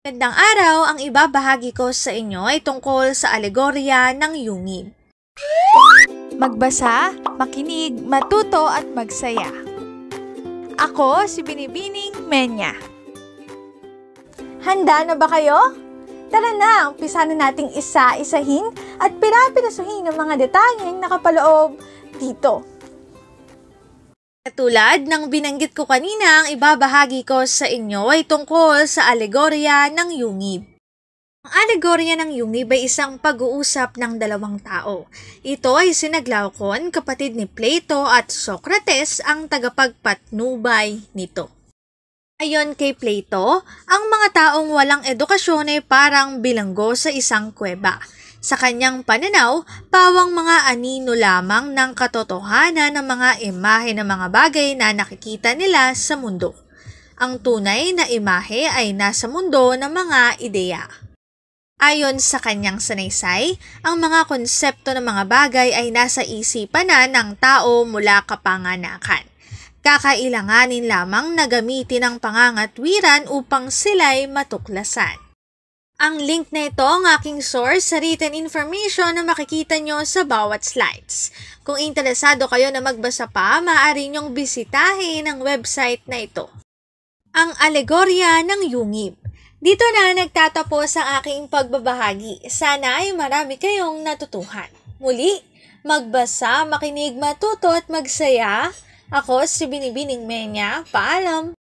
Magandang araw, ang ibabahagi ko sa inyo ay tungkol sa alegorya ng yungib. Magbasa, makinig, matuto at magsaya. Ako si Binibining Menya. Handa na ba kayo? Tara na, umpisa na nating isa-isahin at pirapirasuhin ang mga detalyeng nakapaloob dito. Katulad ng binanggit ko kanina, ang ibabahagi ko sa inyo ay tungkol sa alegorya ng yungib. Ang alegorya ng yungib ay isang pag-uusap ng dalawang tao. Ito ay sina Glaucon, kapatid ni Plato, at Socrates, ang tagapagpatnubay nito. Ayon kay Plato, ang mga taong walang edukasyon ay parang bilanggo sa isang kuweba. Sa kanyang pananaw, pawang mga anino lamang ng katotohanan ng mga imahe ng mga bagay na nakikita nila sa mundo. Ang tunay na imahe ay nasa mundo ng mga ideya. Ayon sa kanyang sanaysay, ang mga konsepto ng mga bagay ay nasa isipan na ng tao mula kapanganakan. Kakailanganin lamang na gamitin ang pangangatwiran upang sila'y matuklasan. Ang link na ito ang aking source sa written information na makikita nyo sa bawat slides. Kung interesado kayo na magbasa pa, maaari nyong bisitahin ang website na ito. Ang alegorya ng yungib. Dito na nagtatapos ang aking pagbabahagi. Sana ay marami kayong natutuhan. Muli, magbasa, makinig, matuto at magsaya. Ako si Binibining Menya. Paalam!